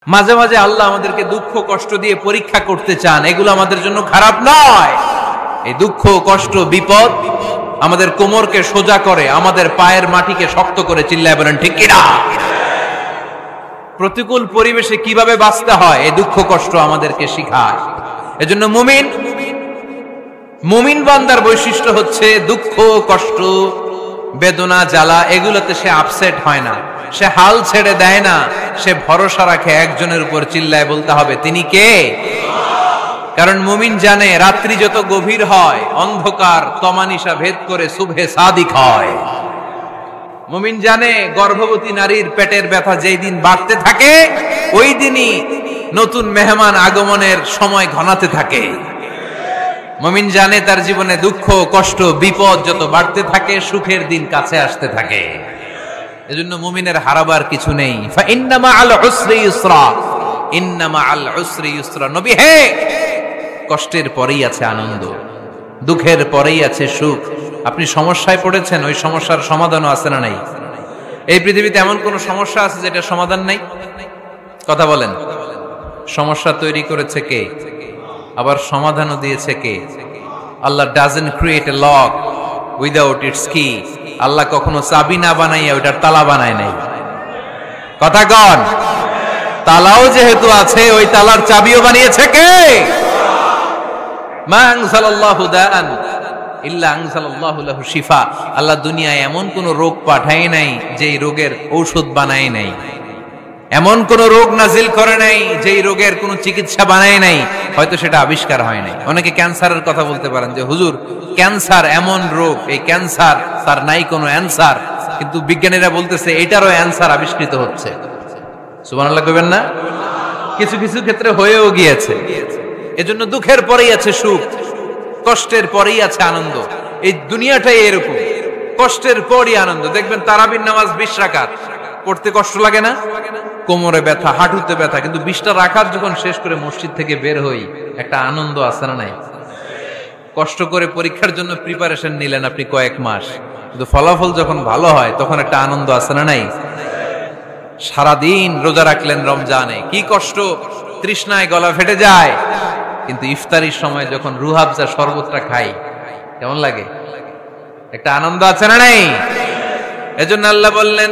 মাঝে মাঝে আল্লাহ আমাদেরকে দুঃখ কষ্ট দিয়ে পরীক্ষা করতে চান, এগুলো আমাদের জন্য খারাপ নয়। এই দুঃখ কষ্ট বিপদ আমাদের কোমরকে সোজা করে, আমাদের পায়ের মাটিকে শক্ত করে, চিল্লায় বলেন ঠিক কিনা? প্রতিকূল পরিবেশে কিভাবে বাঁচতে হয় এই দুঃখ কষ্ট আমাদেরকে শিখায়। এজন্য মুমিন বান্দার বৈশিষ্ট্য হচ্ছে দুঃখ কষ্ট বেদনা জ্বালা এগুলোতে সে আপসেট হয় না, সে হাল ছেড়ে দেয় না, সে ভরসা রাখে একজনের উপর। চিল্লায় বলতে হবে তিনি কে? কারণ মুমিন জানে রাত্রি যত গভীর হয় অন্ধকার তমানিসা ভেদ করে সুবহে সাদিক হয়। মুমিন জানে গর্ভবতী নারীর পেটের ব্যথা যেই দিন বাড়তে থাকে ওই দিনই নতুন মেহমান আগমনের সময় ঘনাতে থাকে। মুমিন জানে তার জীবনে দুঃখ কষ্ট বিপদ যত বাড়তে থাকে সুখের দিন কাছে আসতে থাকে। এজন্য মুমিনের হারাবার কিছু নেই। ফা ইন্না মাআল উসরি ইউসরা, ইন্না মাআল উসরি ইউসরা। নবী হে, কষ্টের পরেই আছে আনন্দ, দুঃখের পরেই আছে সুখ। আপনি সমস্যায় পড়েছেন, ওই সমস্যার সমাধানও আছে না নাই? এই পৃথিবীতে এমন কোন সমস্যা আছে যেটা সমাধান নাই? কথা বলেন। সমস্যা তৈরি করেছে কে? আবার সমাধানও দিয়েছে কে? আল্লাহ doesn't create a lock without its key. আল্লাহ কখনো চাবি না বানাইয়া ওইটার তালা বানায় নাই। কথা কন। তালাও যেহেতু আছে ওই তালার চাবিও বানিয়েছে কে? মা আনজালাল্লাহু দাআন ইল্লা আনজালাল্লাহু লাহু শিফা। আল্লাহ দুনিয়ায় এমন কোন রোগ পাঠায় নাই যেই রোগের ঔষধ বানায় নাই, এমন কোন রোগ নাজিল করে নাই যেই রোগের কোন চিকিৎসা বানায় নাই, হয়তো সেটা আবিষ্কার হয় নাই। অনেকে ক্যান্সারের কথা বলতে পারেন যে হুজুর ক্যান্সার এমন রোগ, এই ক্যান্সার তার নাই কোনো অ্যানসার, কিন্তু বিজ্ঞানীরা বলতেছে এটারও অ্যানসার আবিষ্কৃত হচ্ছে। সুবহানাল্লাহ কইবেন না? কিছু কিছু ক্ষেত্রে হয়েও গিয়েছে। এজন্য দুঃখের পরেই আছে সুখ, কষ্টের পরেই আছে আনন্দ। এই দুনিয়াটাই এরকম, কষ্টের পরই আনন্দ। দেখবেন তারাবির নামাজ 20 রাকাত পড়তে কষ্ট লাগে না? কোমরে ব্যথা, হাঁটুতে ব্যথা, কিন্তু 20টা রাকাত যখন শেষ করে মসজিদ থেকে বের হই একটা আনন্দ আছে না নাই? কষ্ট করে পরীক্ষার জন্য প্রিপারেশন নিলেন আপনি কয়েক মাস, কিন্তু ফলাফল যখন ভালো হয় তখন একটা আনন্দ আছে না নাই? সারাদিন রোজা রাখলেন রমজানে, কি কষ্ট, তৃষ্ণায় গলা ফেটে যায়, কিন্তু ইফতারির সময় যখন রুহাবজা শরবতটা খাই কেমন লাগে? একটা আনন্দ আছে না নাই? এজন্য আল্লাহ বললেন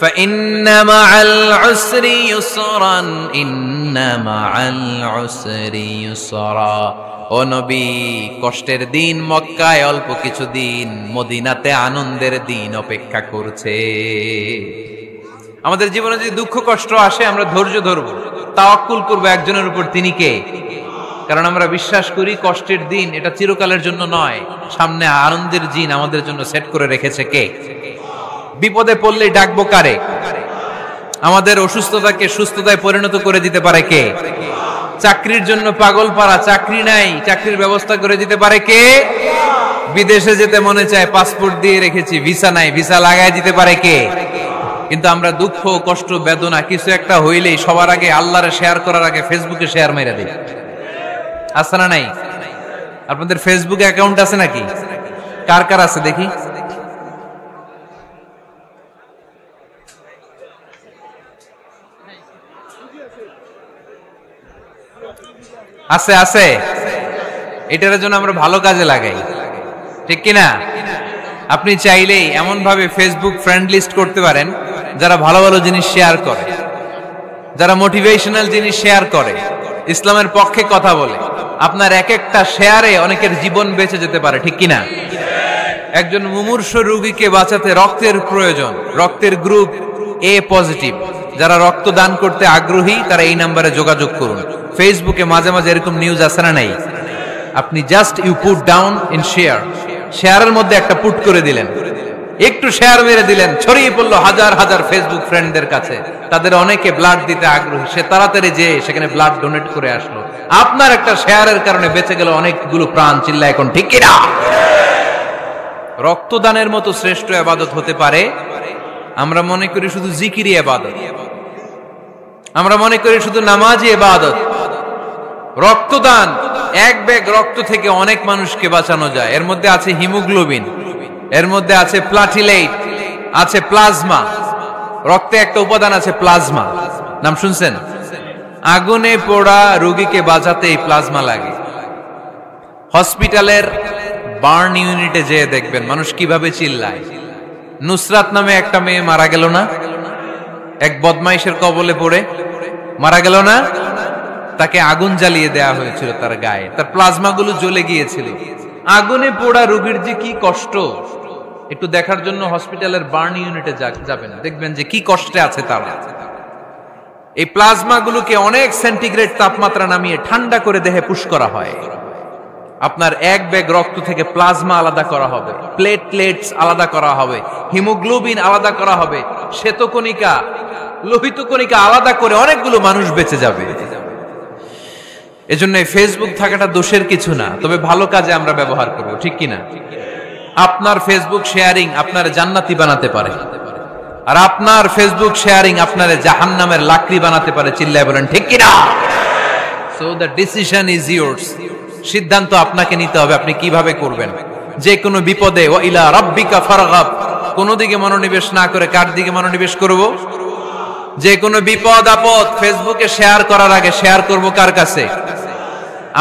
ফাইন্না মাআল উসরি ইউসরান, ইন্না মাআল উসরি ইউসরা। ও নবী, কষ্টের দিন মক্কায় অল্প কিছু দিন, মদিনাতে আনন্দের দিন অপেক্ষা করছে। আমাদের জীবনে যদি দুঃখ কষ্ট আসে আমরা ধৈর্য ধরবো, তাওয়াক্কুল করবো একজনের উপর, তিনি কে? কারণ আমরা বিশ্বাস করি কষ্টের দিন এটা চিরকালের জন্য নয়, সামনে আনন্দের দিন আমাদের জন্য সেট করে রেখেছে কে? বিপদে পড়লে ডাকবো কারে? আমাদের অসুস্থতাকে সুস্থতায় পরিণত করে দিতে পারে কে? চাকরির জন্য পাগল পারা, চাকরি নাই, চাকরির ব্যবস্থা করে দিতে পারে কে? বিদেশে যেতে মনে চায়, পাসপোর্ট দিয়ে রেখেছি, ভিসা নাই, ভিসা লাগায় দিতে পারে কে? কিন্তু আমরা দুঃখ কষ্ট বেদনা কিছু একটা হইলেই সবার আগে আল্লাহরে শেয়ার করার আগে ফেসবুকে শেয়ার মেরে দিই। আছে না নাই? আপনাদের ফেসবুকে অ্যাকাউন্ট আছে নাকি? কার কার আছে দেখি? আছে আছে। এটার জন্য আমরা ভালো কাজে লাগাই, ঠিক কিনা? আপনি চাইলেই এমন ভাবে ফেসবুক ফ্রেন্ড লিস্ট করতে পারেন যারা ভালো ভালো জিনিস শেয়ার করে, যারা মোটিভেশনাল জিনিস শেয়ার করে, ইসলামের পক্ষে কথা বলে। আপনার এক একটা শেয়ারে অনেকের জীবন বেঁচে যেতে পারে, ঠিক কিনা? একজন মুমূর্ষু রোগীকে বাঁচাতে রক্তের প্রয়োজন, রক্তের গ্রুপ এ পজিটিভ। যারা রক্ত দান করতে আগ্রহী তারা এই নাম্বারে যোগাযোগ করুন। ফেসবুকে মাঝে মাঝে এরকম নিউজ আছে না নাই? আপনি just you put down in share, শেয়ারের মধ্যে একটা পুট করে দিলেন, একটু শেয়ার মেরে দিলেন, ছড়িয়ে পড়লো হাজার হাজার ফেসবুক ফ্রেন্ডদের কাছে। তাদের অনেকে ব্লাড দিতে আগ্রহী, সে তাড়াতাড়ি যেয়ে সেখানে ব্লাড ডোনেট করে আসলো। আপনার একটা শেয়ারের কারণে বেঁচে গেল অনেকগুলো প্রাণ। চিল্লা এখন ঠিক কিনা? রক্তদানের মতো শ্রেষ্ঠ ইবাদত হতে পারে? আমরা মনে করি শুধু জিকিরি ইবাদত, আমরা মনে করি শুধু নামাজি ইবাদত। রক্তদান, এক ব্যাগ রক্ত থেকে অনেক মানুষকে বাঁচানো যায়। এর মধ্যে আছে হিমোগ্লোবিন, এর মধ্যে আছে প্লাটিলেট, আছে প্লাজমা, রক্তে একটা উপাদান আছে প্লাজমা, নাম শুনছেন? আগুনে পোড়া রোগীকে বাঁচাতে এই প্লাজমা লাগে। হসপিটালের বার্ন ইউনিটে যেয়ে দেখবেন মানুষ কিভাবে চিল্লায়। নুসরাত নামে একটা মেয়ে মারা গেল না, এক বদমাইশের কবলে পড়ে মারা গেল না? তাকে আগুন জ্বালিয়ে দেওয়া হয়েছিল তার গায়ে, তার প্লাজমা গুলো জ্বলে গিয়েছিল। আগুনে পোড়া রোগীর যে কি কষ্ট, একটু দেখার জন্য হসপিটালের বার্ন ইউনিটে যাবেন, দেখবেন যে কি কষ্টে আছে তারা। এই প্লাজমা গুলোকে অনেক সেন্টিগ্রেড তাপমাত্রা নামিয়ে ঠান্ডা করে দেহে পুশ করা হয়। আপনার এক ব্যাগ রক্ত থেকে প্লাজমা আলাদা করা হবে, প্লেটলেটস আলাদা করা হবে, হিমোগ্লোবিন আলাদা করা হবে, শ্বেতকণিকা, লোহিত কণিকা আলাদা করে অনেকগুলো মানুষ বেঁচে যাবে। এজন্য ফেসবুক থাকাটা দোষের কিছু না, তবে ভালো কাজে আমরা ব্যবহার করব, ঠিক কিনা? আপনার ফেসবুক শেয়ারিং আপনার জান্নাতি বানাতে পারে, আর আপনার ফেসবুক শেয়ারিং আপনার জাহান্নামের লাকড়ি বানাতে পারে। চিল্লায় বলেন ঠিক কিনা? So the decision is yours. সিদ্ধান্ত আপনাকে নিতে হবে, আপনি কিভাবে করবেন। যে কোনো বিপদে ওয়া ইলা রাব্বিকা ফারগাব, কোন দিকে মনোনিবেশ না করে কার দিকে মনোনিবেশ করব? যে কোনো বিপদ আপদ ফেসবুকে শেয়ার করার আগে শেয়ার করব কার কাছে?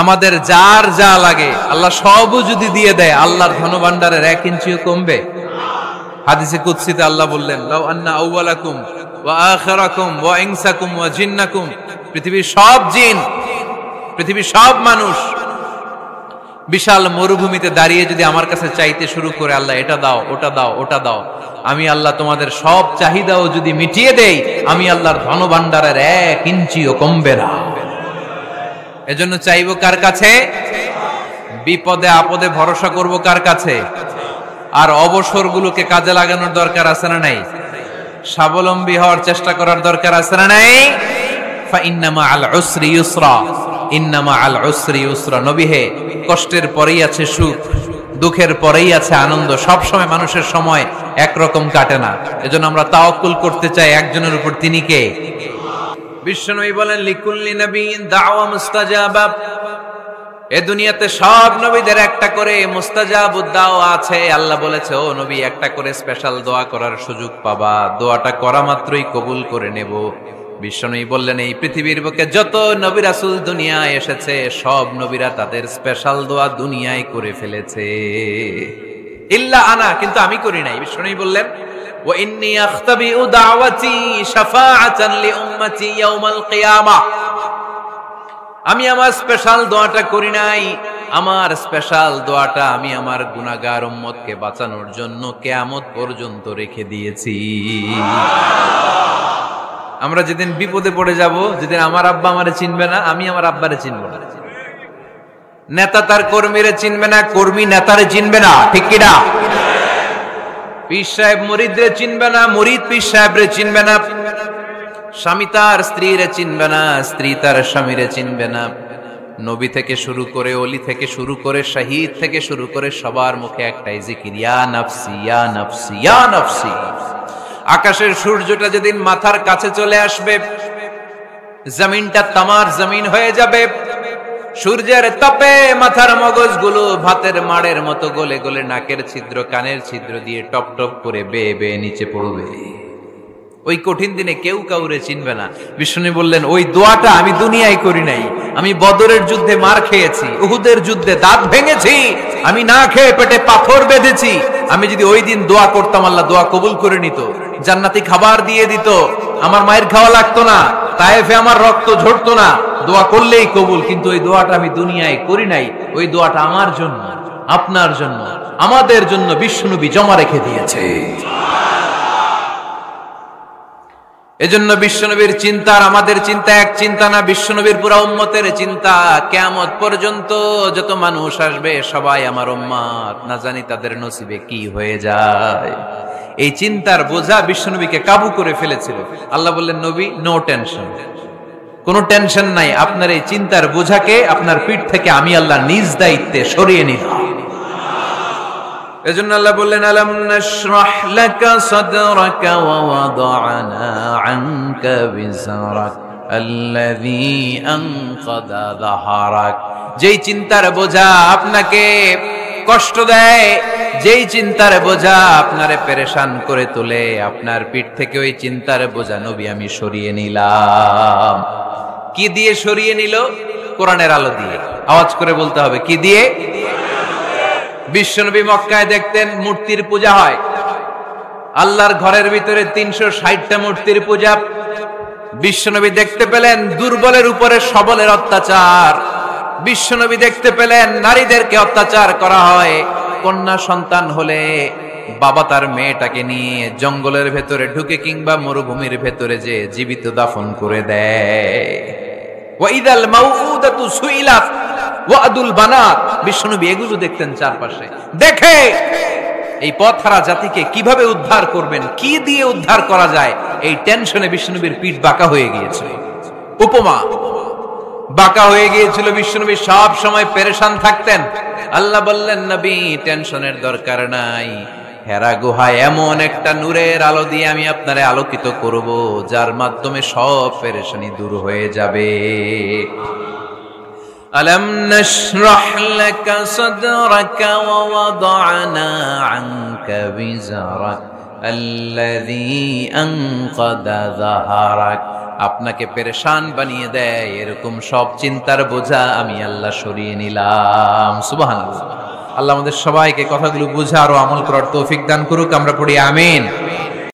আমাদের যার যা লাগে আল্লাহ সবও যদি দিয়ে দেয়, আল্লাহর ধনভাণ্ডারের 1 ইঞ্চিও কমবে? হাদিসে কুদসিতে আল্লাহ বললেন, লাউ আন্না আউওয়ালাকুম ওয়া আখিরাকুম ওয়া ইনসাকুম ওয়া জিন্নাকুম, পৃথিবীর সব জিন, পৃথিবীর সব মানুষ বিশাল মরুভূমিতে দাঁড়িয়ে যদি আমার কাছে চাইতে শুরু করে, আল্লাহ এটা দাও, ওটা দাও, ওটা দাও, আমি আল্লাহ তোমাদের সব চাহিদাও যদি মিটিয়ে দেই, আমি আল্লাহর ধনভাণ্ডারের 1 ইঞ্চিও কমবে না। এজন্য চাইবো কার কাছে? বিপদে আপদে ভরসা করব কার কাছে? আর অবসরগুলোকে কাজে লাগানোর দরকার আছে না নাই? স্বাবলম্বী হওয়ার চেষ্টা করার দরকার আছে না নাই? ফা ইন্নামা আল উসরি ইউসরা, ইন্নামা আল উসরি ইউসরা। নবী হে, কষ্টের পরেই আছে সুখ, দুঃখের পরেই আছে আনন্দ। সব সময় মানুষের সময় একরকম কাটে না। এজন্য আমরা তাওয়াক্কুল করতে চাই একজনের উপর, তিনি কে? বিশ্বনবী বলেন, লিকুল্লি নবিয়্যিন দাওয়া মুস্তাজাবা। এ দুনিয়াতে সব নবীদের একটা করে মুস্তাজাবুদ দাওয়া আছে। আল্লাহ বলেছে, ও নবী, একটা করে স্পেশাল দোয়া করার সুযোগ পাবা, দোয়াটা করা মাত্রই কবুল করে নেব। বিশ্বনবী বললেন, এই পৃথিবীর বুকে যত নবী রাসূল দুনিয়ায় এসেছে, সব নবীরা তাদের স্পেশাল দোয়া দুনিয়ায় করে ফেলেছে, ইল্লা আনা, কিন্তু আমি করি নাই। বিশ্বনবী বললেন, ওয়া ইন্নী আখতাবিউ দাওয়াতি শাফাআতান লিউম্মতি ইয়াউমাল কিয়ামাহ। আমি আমার স্পেশাল দোয়াটা করি নাই, আমার স্পেশাল দোয়াটা আমি আমার গুনাহগার উম্মতকে বাঁচানোর জন্য কিয়ামত পর্যন্ত রেখে দিয়েছি। আমরা যেদিন বিপদে পড়ে যাব, যেদিন আমার আব্বা আমারে চিনবে না, আমি আমার আব্বারে চিনব না, নেতা তার কর্মীরে চিনবে না, কর্মী নেতারে চিনবে না, ঠিক কি না? পীর সাহেব মুরিদরে চিনবে না, মুরিদ পীর সাহেবরে চিনবে না, স্বামী তার স্ত্রীরে চিনবে না, স্ত্রী তার স্বামীরে চিনবে না। নবী থেকে শুরু করে, ওলি থেকে শুরু করে, শহীদ থেকে শুরু করে সবার মুখে একটাই জিকির, ইয়া নাফসি ইয়া নাফসি ইয়া নাফসি। আকাশের সূর্যটা যেদিন মাথার কাছে চলে আসবে, জমিনটা তামার জমিন হয়ে যাবে, সূর্যের তাপে মাথার মগজগুলো ভাতের মাড়ের মতো গলে গলে নাকের ছিদ্র কানের ছিদ্র দিয়ে টপ টপ করে বেয়ে বেয়ে নিচে পড়বে। ওই কঠিন দিনে কেউ কাউরে চিনবে না। বিষ্ণু বললেন, ওই দোয়াটা আমি দুনিয়ায় করি নাই, আমি বদরের যুদ্ধে মার খেয়েছি, উহুদের যুদ্ধে দাঁত ভেঙেছি, আমি না খেয়ে পেটে পাথর বেঁধেছি। আমি যদি ওই দিন দোয়া করতাম, আল্লাহ দোয়া কবুল করে নিত, জান্নাতি খাবার দিয়ে দিত, আমার মায়ের খাওয়া লাগতো না, তায়েফে আমার রক্ত ঝরতো না, দোয়া করলেই কবুল। কিন্তু ওই দোয়াটা আমি দুনিয়ায় করি নাই, ওই দোয়াটা আমার জন্য, আপনার জন্য, আমাদের জন্য বিশ্বনবী জমা রেখে দিয়েছে। এজন্য বিশ্বনবীর চিন্তা আর আমাদের চিন্তা এক চিন্তা না, বিশ্বনবীর পুরা উম্মতের চিন্তা। কিয়ামত পর্যন্ত যত মানুষ আসবে সবাই আমার উম্মত, না জানি তাদের নসিবে কি হয়ে যায়। এই চিন্তার বোঝা বিশ্বনবীকে কাবু করে ফেলেছিল। আল্লাহ বললেন, নবী, নো টেনশন, কোনো টেনশন নাই, আপনার এই চিন্তার বোঝাকে আপনার পিঠ থেকে আমি আল্লাহ নিজ দায়িত্বে সরিয়ে নিলাম। এজন্য আল্লাহ বললেন, আলাম নাশরাহ লাকা সাদরাকা ওয়া ওয়াদা'না আনকা বিজরাক আল্লাযী আনকাযা যাহরাক। যেই চিন্তার বোঝা আপনাকে কষ্ট দেয়, যেই চিন্তার বোঝা আপনারে পেরেশান করে তোলে, আপনার পিঠ থেকে ওই চিন্তার বোঝা নবী আমি সরিয়ে নিলাম। কি দিয়ে সরিয়ে নিল? কোরআনের আলো দিয়ে। আওয়াজ করে বলতে হবে, কি দিয়ে? বিশ্বনবী মক্কায় দেখতেন মূর্তির পূজা হয়, আল্লাহর ঘরের ভিতরে 360টা মূর্তির পূজা। বিশ্বনবী দেখতে পেলেন দুর্বলের উপরে সবলের অত্যাচার। বিশ্বনবী দেখতে পেলেন নারীদেরকে অত্যাচার করা হয়। কন্যা সন্তান হলে বাবা তার মেয়েটাকে নিয়ে জঙ্গলের ভেতরে ঢুকে কিংবা মরুভূমির ভেতরে যে জীবিত দাফন করে দেয়। ওয়াইদাল মাউউদাতু সুইলাত ওয়াদুল বানাত। বিশ্বনবী এগুলো দেখতেন চারপাশে। দেখে এই পথহারা জাতিকে কিভাবে উদ্ধার করবেন, কি দিয়ে উদ্ধার করা যায়, এই টেনশনে বিশ্বনবীর পিঠ বাঁকা হয়ে গিয়েছিল। উপমা বাঁকা হয়ে গিয়েছিল। বিশ্বনবী সব সময় পেরেশান থাকতেন। আল্লাহ বললেন, নবী টেনশনের দরকার নাই, হেরা গুহায় এমন একটা নূরের আলো দিয়ে আমি আপনারে আলোকিত করব, যার মাধ্যমে সব পেরেশানি দূর হয়ে যাবে। ألم نشرح لك صدرك ووضعنا عنك وزرك الذي أنقض ظهرك। আপনাকে পেরেশান বানিয়ে দেয় এরকম সব চিন্তার বোঝা আমি আল্লাহ সরিয়ে নিলাম। সুবহানাল্লাহ। আল্লাহ আমাদের সবাইকে কথাগুলো বুঝার ও আমল করার তৌফিক দান করুক। আমরা পড়ি আমিন।